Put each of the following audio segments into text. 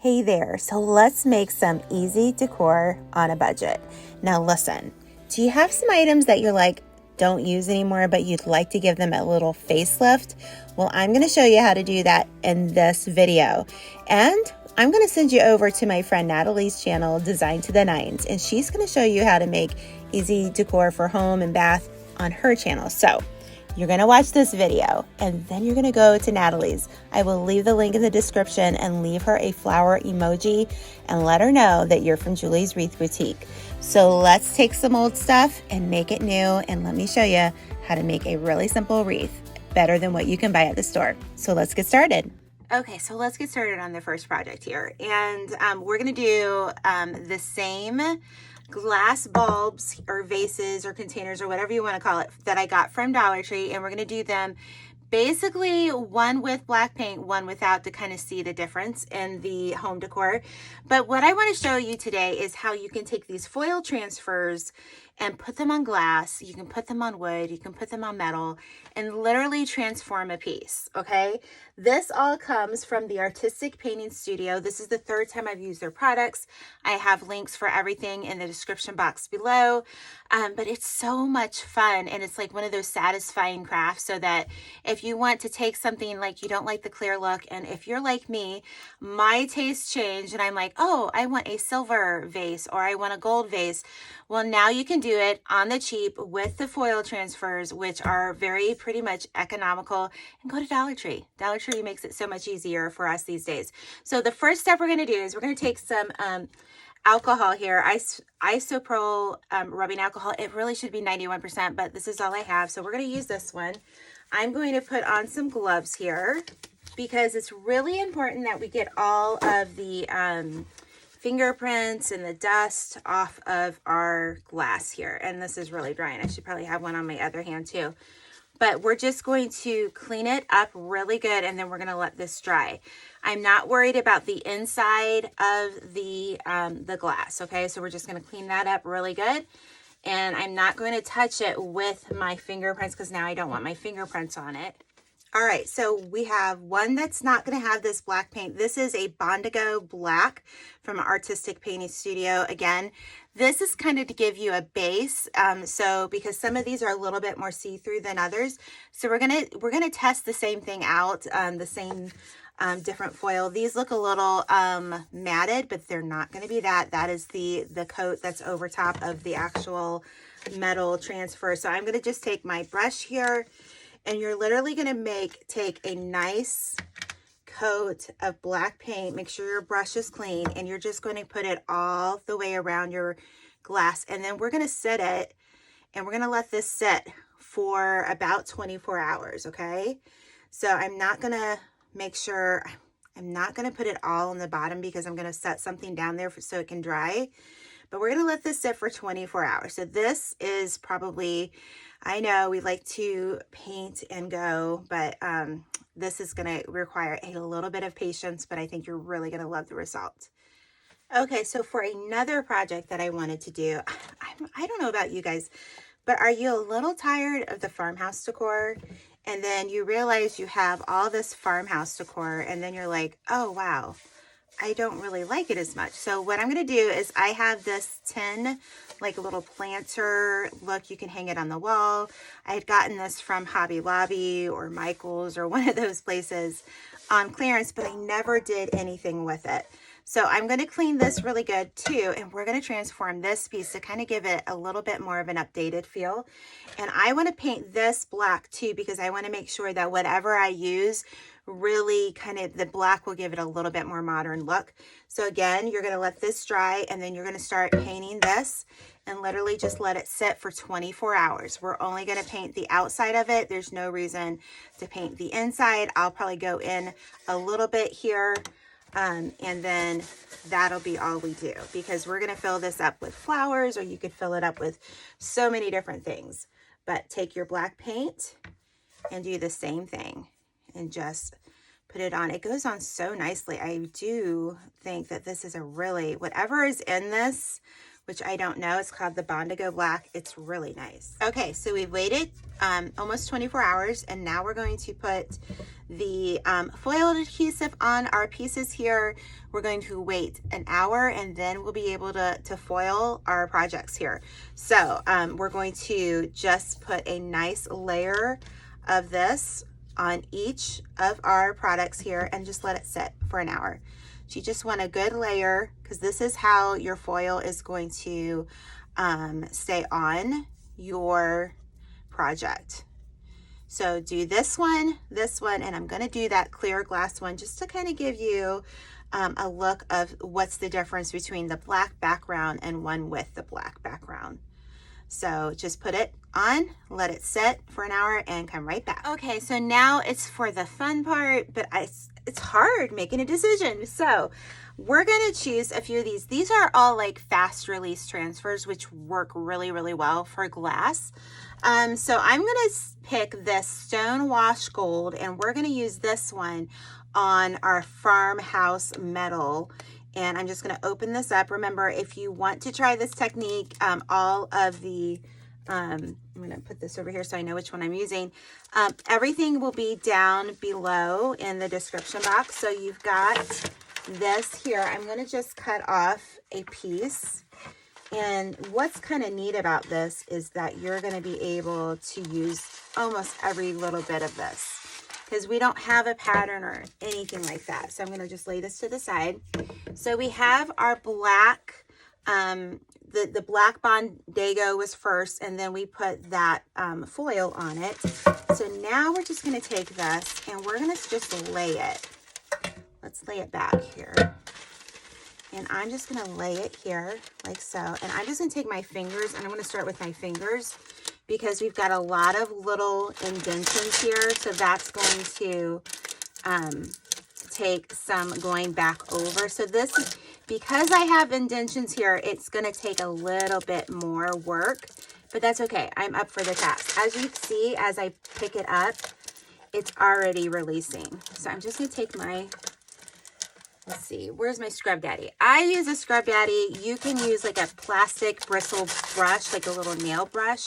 Hey there, so let's make some easy decor on a budget. Now listen, do you have some items that you're like, don't use anymore, but you'd like to give them a little facelift? Well, I'm going to show you how to do that in this video. And I'm going to send you over to my friend Natalie's channel, Design to the Nines, and she's going to show you how to make easy decor for home and bath on her channel. So you're going to watch this video and then you're going to go to Natalie's. I will leave the link in the description and leave her a flower emoji and let her know that you're from Julie's Wreath Boutique. So let's take some old stuff and make it new, and let me show you how to make a really simple wreath, better than what you can buy at the store. So let's get started. Okay, so let's get started on the first project here. And we're going to do the same glass bulbs or vases or containers or whatever you want to call it that I got from Dollar Tree, and we're going to do them basically one with black paint, one without, to kind of see the difference in the home decor. But what I want to show you today is how you can take these foil transfers and put them on glass. You can put them on wood, you can put them on metal, and literally transform a piece, okay? This all comes from the Artistic Painting Studio. This is the third time I've used their products. I have links for everything in the description box below, but it's so much fun, and it's like one of those satisfying crafts, so that if you want to take something like you don't like the clear look, and if you're like me, my tastes change, and I'm like, oh, I want a silver vase or I want a gold vase. Well, now you can do it on the cheap with the foil transfers, which are pretty much economical, and go to Dollar Tree. Dollar Tree makes it so much easier for us these days. So the first step we're going to do is we're going to take some alcohol here, isopropyl rubbing alcohol. It really should be 91%, but this is all I have. So we're going to use this one. I'm going to put on some gloves here because it's really important that we get all of the fingerprints and the dust off of our glass here. And this is really dry, and I should probably have one on my other hand too. But we're just going to clean it up really good, and then we're going to let this dry. I'm not worried about the inside of the glass, okay? So we're just going to clean that up really good. And I'm not going to touch it with my fingerprints because now I don't want my fingerprints on it. All right, so we have one that's not going to have this black paint. This is a Bondego black from Artistic Painting Studio. Again, this is kind of to give you a base. So because some of these are a little bit more see-through than others, so we're gonna test the same thing out, the same different foil. These look a little matted, but they're not going to be that. That is the coat that's over top of the actual metal transfer. So I'm going to just take my brush here, and you're literally going to take a nice coat of black paint. Make sure your brush is clean, and you're just going to put it all the way around your glass. And then we're going to sit it, and we're going to let this sit for about 24 hours, okay? So I'm not going to put it all on the bottom because I'm going to set something down there so it can dry. But we're going to let this sit for 24 hours. So this is probably, I know we like to paint and go, but this is going to require a little bit of patience, but I think you're really going to love the result. Okay, so for another project that I wanted to do, I don't know about you guys, but are you a little tired of the farmhouse decor? And then you realize you have all this farmhouse decor, and then you're like, oh, wow, I don't really like it as much. So what I'm going to do is I have this tin, like a little planter look. You can hang it on the wall. I had gotten this from Hobby Lobby or Michael's or one of those places on clearance, but I never did anything with it. So I'm going to clean this really good too, and we're going to transform this piece to kind of give it a little bit more of an updated feel. And I want to paint this black too, because I want to make sure that whatever I use, really kind of the black will give it a little bit more modern look. So again, you're going to let this dry, and then you're going to start painting this and literally just let it sit for 24 hours. We're only going to paint the outside of it. There's no reason to paint the inside. I'll probably go in a little bit here. And then that'll be all we do, because we're going to fill this up with flowers, or you could fill it up with so many different things. But take your black paint and do the same thing and just put it on. It goes on so nicely. I do think that this is a really, whatever is in this, which I don't know. It's called the Bondego Black. It's really nice. Okay, so we've waited almost 24 hours, and now we're going to put the foil adhesive on our pieces here. We're going to wait an hour, and then we'll be able to foil our projects here. So we're going to just put a nice layer of this on each of our products here and just let it sit for an hour. So you just want a good layer, because this is how your foil is going to stay on your project. So do this one, and I'm going to do that clear glass one just to kind of give you a look of what's the difference between the black background and one with the black background. So just put it on, let it sit for an hour, and come right back. Okay, so now it's for the fun part, but it's hard making a decision. So we're gonna choose a few of these. These are all like fast release transfers, which work really, really well for glass. So I'm gonna pick this Stone Wash Gold, and we're gonna use this one on our Farmhouse Metal. And I'm just gonna open this up. Remember, if you want to try this technique, all of the, I'm gonna put this over here so I know which one I'm using. Everything will be down below in the description box. So you've got this here. I'm gonna just cut off a piece. And what's kind of neat about this is that you're gonna be able to use almost every little bit of this, because we don't have a pattern or anything like that. So I'm gonna just lay this to the side. So we have our black, the black Bondego was first, and then we put that foil on it. So now we're just gonna take this and we're gonna just lay it. Let's lay it back here. And I'm just gonna lay it here like so. And I'm just gonna take my fingers, and I'm gonna start with my fingers because we've got a lot of little indentions here. So that's going to take some going back over. So this, because I have indentions here, it's gonna take a little bit more work, but that's okay. I'm up for the task. As you see, as I pick it up, it's already releasing. So I'm just gonna take my, let's see, where's my Scrub Daddy? I use a Scrub Daddy. You can use like a plastic bristle brush, like a little nail brush,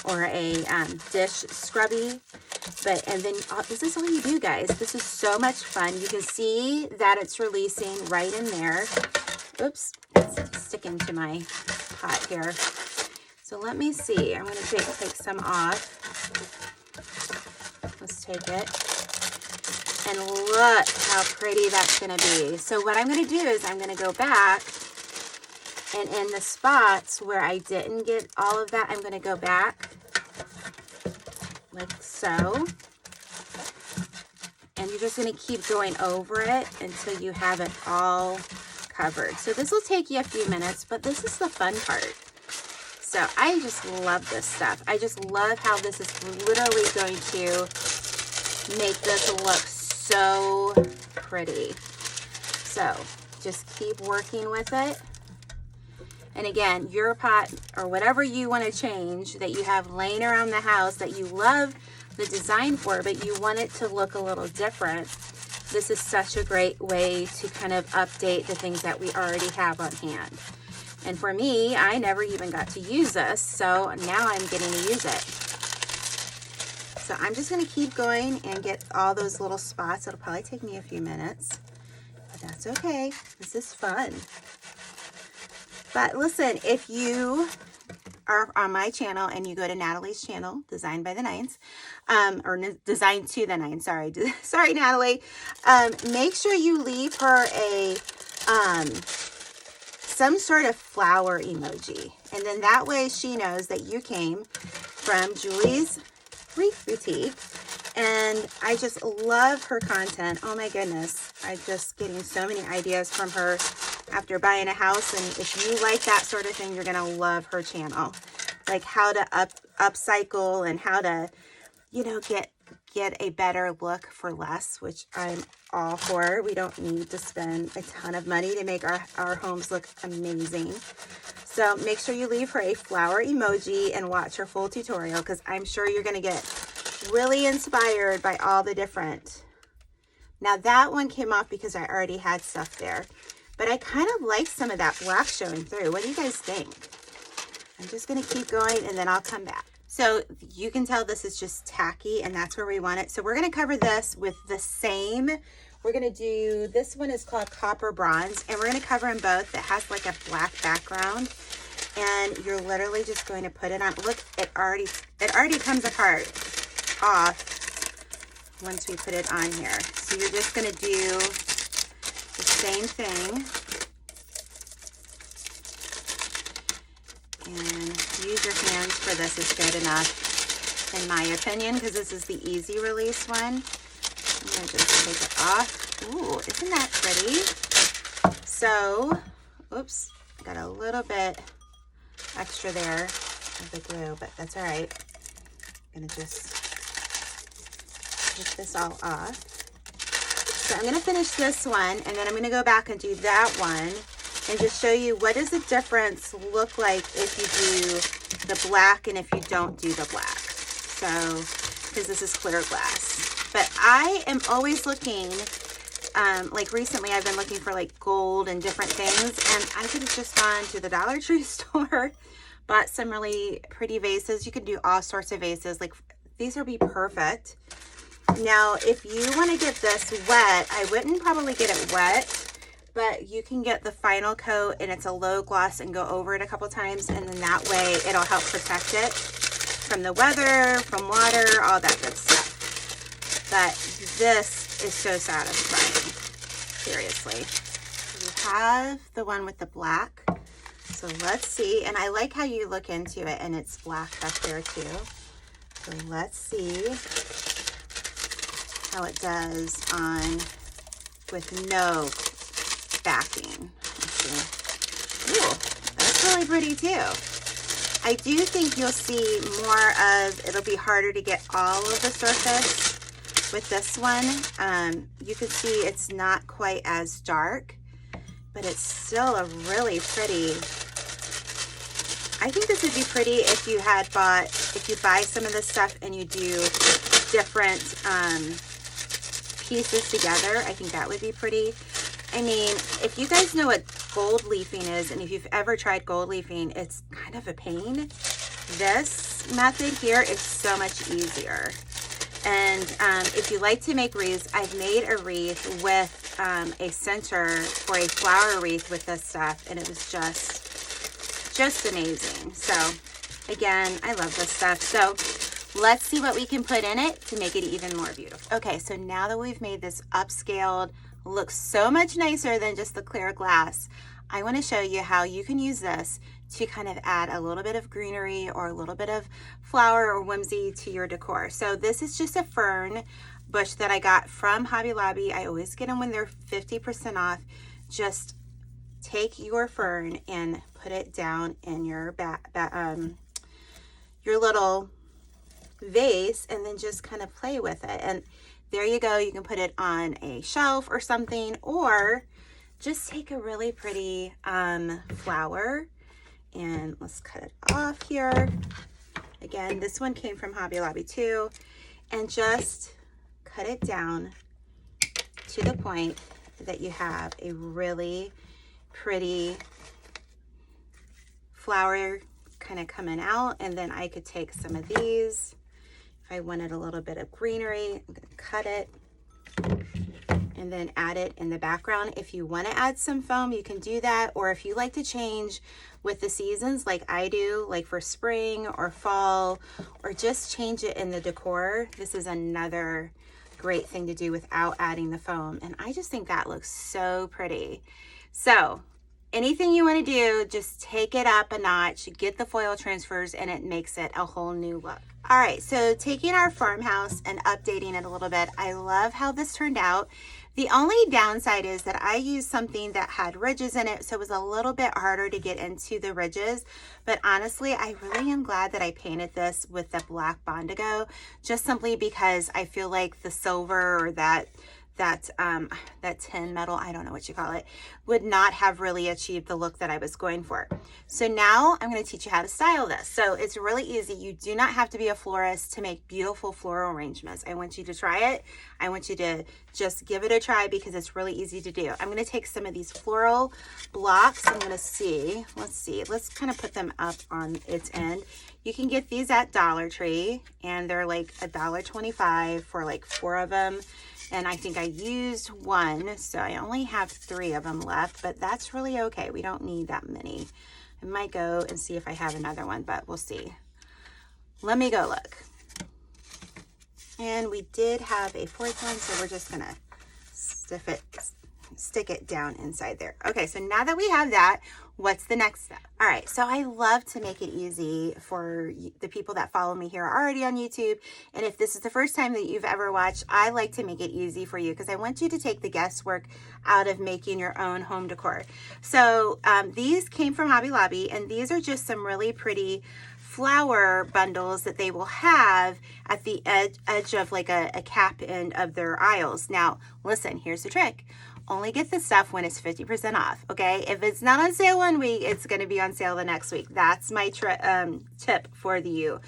or a dish scrubby. And then this is all you do, guys. This is so much fun. You can see that it's releasing right in there. Oops, it's sticking to my pot here. So let me see. I'm going to take some off. Let's take it. And look how pretty that's going to be. So what I'm going to do is I'm going to go back, and in the spots where I didn't get all of that, I'm going to go back like so. And you're just going to keep going over it until you have it all covered. So this will take you a few minutes, but this is the fun part. So I just love this stuff. I just love how this is literally going to make this look so pretty. So just keep working with it. And again, your pot or whatever you want to change that you have laying around the house that you love the design for, but you want it to look a little different, this is such a great way to kind of update the things that we already have on hand. And for me, I never even got to use this, so now I'm getting to use it. So I'm just going to keep going and get all those little spots. It'll probably take me a few minutes, but that's okay. This is fun. But listen, if you are on my channel and you go to Natalie's channel, Design by the Nines, or Design to the Nines, sorry, Natalie, make sure you leave her a some sort of flower emoji, and then that way she knows that you came from Julie's Wreath Boutique. And I just love her content. Oh my goodness, I'm just getting so many ideas from her after buying a house. And if you like that sort of thing, you're gonna love her channel, like how to upcycle and how to, you know, get a better look for less, which I'm all for. We don't need to spend a ton of money to make our homes look amazing. So make sure you leave her a flower emoji and watch her full tutorial, because I'm sure you're gonna get really inspired by all the different. Now that one came off because I already had stuff there. but I kind of like some of that black showing through. What do you guys think? I'm just gonna keep going and then I'll come back. So you can tell this is just tacky and that's where we want it. So we're gonna cover this with the same. We're gonna do, this one is called Copper Bronze, and we're gonna cover them both. It has like a black background, and you're literally just going to put it on. Look, it already comes apart off once we put it on here. So you're just gonna do the same thing. And use your hands for this is good enough, in my opinion, because this is the easy release one. I'm gonna just take it off. Ooh, isn't that pretty? So, oops, I got a little bit extra there of the glue, but that's all right. I'm gonna just take this all off. So I'm gonna finish this one, and then I'm gonna go back and do that one, and just show you what does the difference look like if you do the black and if you don't do the black. So, because this is clear glass. But I am always looking, like recently I've been looking for like gold and different things, and I could have just gone to the Dollar Tree store, bought some really pretty vases. You can do all sorts of vases. Like these would be perfect. Now, if you want to get this wet, I wouldn't probably get it wet, but you can get the final coat and it's a low gloss and go over it a couple times, and then that way it'll help protect it from the weather, from water, all that good stuff. But this is so satisfying, seriously. We have the one with the black, so let's see. And I like how you look into it and it's black up there too. So let's see how it does on with no backing. Let's see. Ooh, that's really pretty too. I do think you'll see more of, it'll be harder to get all of the surface with this one. You can see it's not quite as dark, but it's still a really pretty, I think this would be pretty if you had bought, if you buy some of this stuff and you do different pieces together. I think that would be pretty. I mean, if you guys know what gold leafing is, and if you've ever tried gold leafing, it's kind of a pain. This method here is so much easier. And if you like to make wreaths, I've made a wreath with a center for a flower wreath with this stuff, and it was just amazing. So again, I love this stuff. So let's see what we can put in it to make it even more beautiful. Okay, so now that we've made this upscaled, looks so much nicer than just the clear glass, I want to show you how you can use this to kind of add a little bit of greenery or a little bit of flower or whimsy to your decor. So this is just a fern bush that I got from Hobby Lobby. I always get them when they're 50% off. Just take your fern and put it down in your little vase, and then just kind of play with it. And there you go. You can put it on a shelf or something, or just take a really pretty flower, and let's cut it off here. Again, this one came from Hobby Lobby too, and just cut it down to the point that you have a really pretty flower kind of coming out. And then I could take some of these. If I wanted a little bit of greenery, I'm going to cut it and then add it in the background. If you want to add some foam, you can do that. Or if you like to change with the seasons like I do, like for spring or fall, or just change it in the decor, this is another great thing to do without adding the foam. And I just think that looks so pretty. So anything you want to do, just take it up a notch, get the foil transfers, and it makes it a whole new look. All right, so taking our farmhouse and updating it a little bit, I love how this turned out. The only downside is that I used something that had ridges in it, so it was a little bit harder to get into the ridges. But honestly, I really am glad that I painted this with the black Bondego, just simply because I feel like the silver or that that tin metal, I don't know what you call it, would not have really achieved the look that I was going for. So now I'm going to teach you how to style this. So it's really easy. You do not have to be a florist to make beautiful floral arrangements. I want you to try it. I want you to just give it a try because it's really easy to do. I'm going to take some of these floral blocks. I'm going to see, let's kind of put them up on its end. You can get these at Dollar Tree and they're like $1.25 for like 4 of them. And I think I used 1, so I only have 3 of them left, but that's really okay. We don't need that many. I might go and see if I have another one, but we'll see. Let me go look. And we did have a 4th one, so we're just gonna stick it down inside there. Okay, so now that we have that, what's the next step? All right, so I love to make it easy for the people that follow me here already on YouTube. And if this is the first time that you've ever watched, I like to make it easy for you because I want you to take the guesswork out of making your own home decor. So these came from Hobby Lobby, and these are just some really pretty flower bundles that they will have at the edge of like a cap end of their aisles. Now, listen, here's the trick. Only get this stuff when it's 50% off, okay? If it's not on sale one week, it's going to be on sale the next week. That's my tip for you.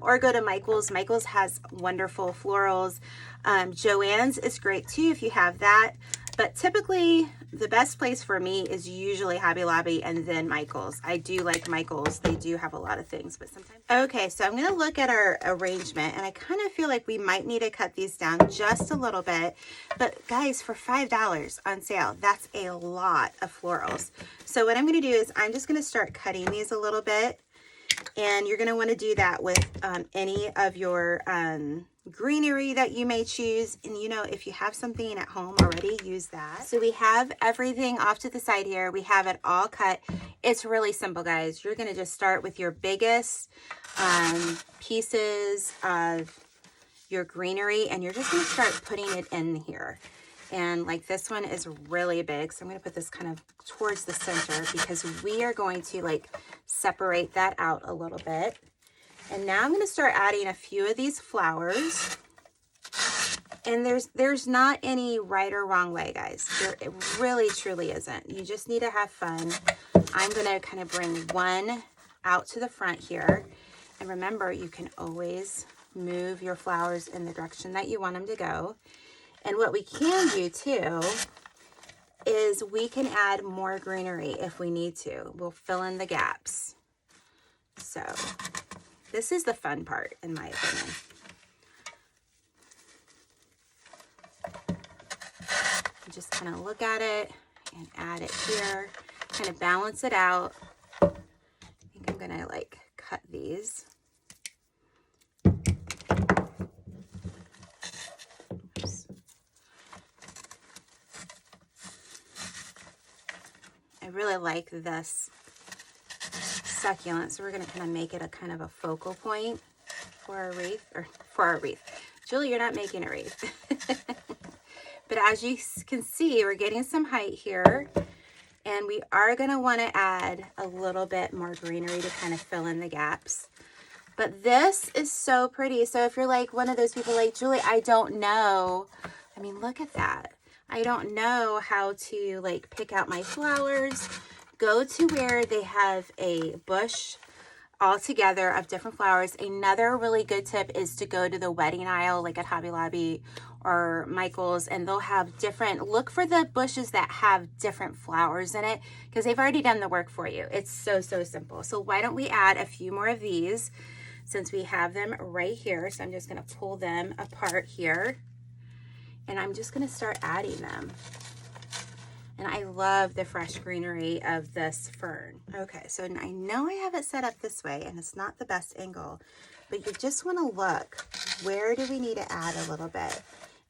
Or go to Michael's. Michael's has wonderful florals. Joann's is great too if you have that. But typically, the best place for me is usually Hobby Lobby and then Michael's. I do like Michael's. They do have a lot of things, but sometimes. Okay, so I'm going to look at our arrangement, and I kind of feel like we might need to cut these down just a little bit. But guys, for $5 on sale, that's a lot of florals. So what I'm going to do is I'm just going to start cutting these a little bit. And you're going to want to do that with any of your greenery that you may choose. And you know, if you have something at home already, use that. So we have everything off to the side here. We have it all cut. It's really simple, guys. You're going to just start with your biggest pieces of your greenery, and you're just going to start putting it in here. And like this one is really big, so I'm going to put this kind of towards the center because we are going to like separate that out a little bit. And now I'm going to start adding a few of these flowers. And there's not any right or wrong way, guys. It really truly isn't. You just need to have fun. I'm going to kind of bring one out to the front here. And remember, you can always move your flowers in the direction that you want them to go. And what we can do too is we can add more greenery if we need to. We'll fill in the gaps. So this is the fun part, in my opinion. You just kind of look at it and add it here, kind of balance it out. I think I'm gonna like cut these. I really like this succulent, so we're going to kind of make it a kind of a focal point for our wreath, or for our wreath. Julie, you're not making a wreath. But as you can see, we're getting some height here, and we are going to want to add a little bit more greenery to kind of fill in the gaps. But this is so pretty. So if you're like one of those people like, Julie, I don't know. I mean, look at that. I don't know how to like pick out my flowers. Go to where they have a bush all together of different flowers. Another really good tip is to go to the wedding aisle, like at Hobby Lobby or Michael's, and they'll have different, look for the bushes that have different flowers in it because they've already done the work for you. It's so simple. So why don't we add a few more of these since we have them right here. So I'm just going to pull them apart here. And I'm just going to start adding them. And I love the fresh greenery of this fern. Okay, so I know I have it set up this way, and it's not the best angle, but you just want to look, where do we need to add a little bit?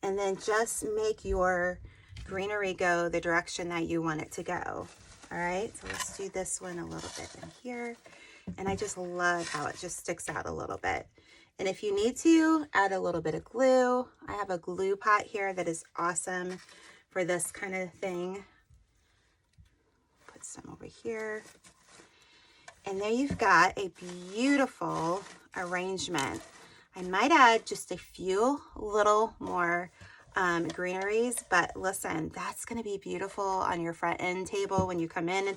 And then just make your greenery go the direction that you want it to go. All right, so let's do this one a little bit in here. And I just love how it just sticks out a little bit. And if you need to, add a little bit of glue. I have a glue pot here that is awesome for this kind of thing. Put some over here. And there you've got a beautiful arrangement. I might add just a few little more greeneries, but listen, that's going to be beautiful on your front end table when you come in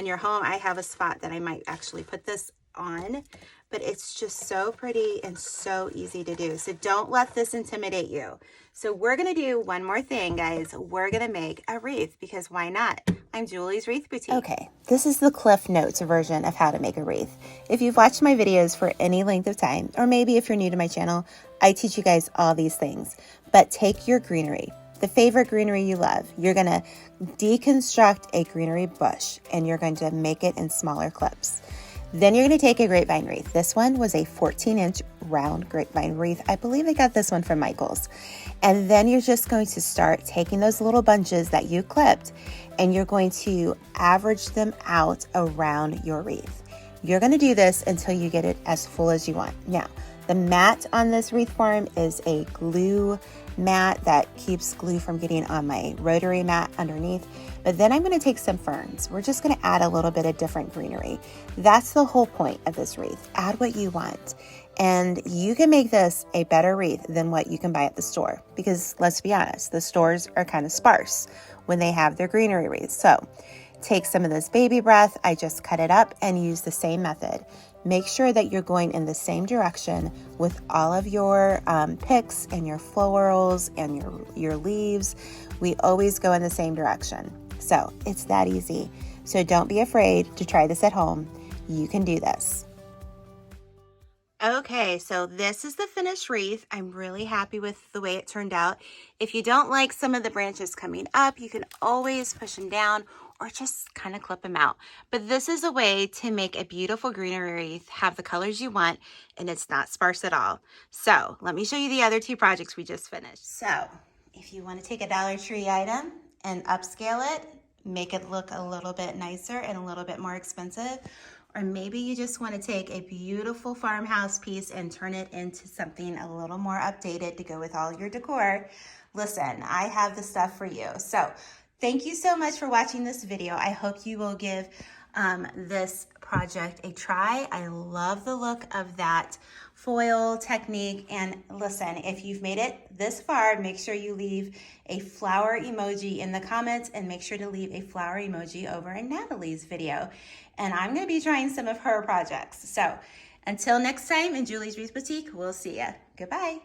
your home. I have a spot that I might actually put this on, but it's just so pretty and so easy to do. So don't let this intimidate you. So we're going to do one more thing, guys. We're going to make a wreath, because why not? I'm Julie's Wreath Boutique. Okay, this is the Cliff Notes version of how to make a wreath. If you've watched my videos for any length of time, or maybe if you're new to my channel, I teach you guys all these things. But take your greenery, the favorite greenery you love. You're going to deconstruct a greenery bush, and you're going to make it in smaller clips. Then you're going to take a grapevine wreath. This one was a 14-inch round grapevine wreath. I believe I got this one from Michael's. And then you're just going to start taking those little bunches that you clipped, and you're going to average them out around your wreath. You're going to do this until you get it as full as you want. Now, the mat on this wreath form is a glue mat that keeps glue from getting on my rotary mat underneath. But then I'm going to take some ferns. We're just going to add a little bit of different greenery. That's the whole point of this wreath. Add what you want. And you can make this a better wreath than what you can buy at the store, because let's be honest, the stores are kind of sparse when they have their greenery wreaths. So take some of this baby breath. I just cut it up and use the same method. Make sure that you're going in the same direction with all of your picks and your florals and your leaves. We always go in the same direction. So it's that easy. So don't be afraid to try this at home. You can do this. Okay, so this is the finished wreath. I'm really happy with the way it turned out. If you don't like some of the branches coming up, you can always push them down or just kind of clip them out. But this is a way to make a beautiful greenery wreath, have the colors you want, and it's not sparse at all. So let me show you the other two projects we just finished. So if you want to take a Dollar Tree item and upscale it, make it look a little bit nicer and a little bit more expensive, or maybe you just want to take a beautiful farmhouse piece and turn it into something a little more updated to go with all your decor, listen, I have the stuff for you. So thank you so much for watching this video. I hope you will give this project a try. I love the look of that foil technique. And listen, if you've made it this far, make sure you leave a flower emoji in the comments, and make sure to leave a flower emoji over in Natalie's video. And I'm going to be trying some of her projects. So until next time in Julie's Wreath Boutique, we'll see ya. Goodbye.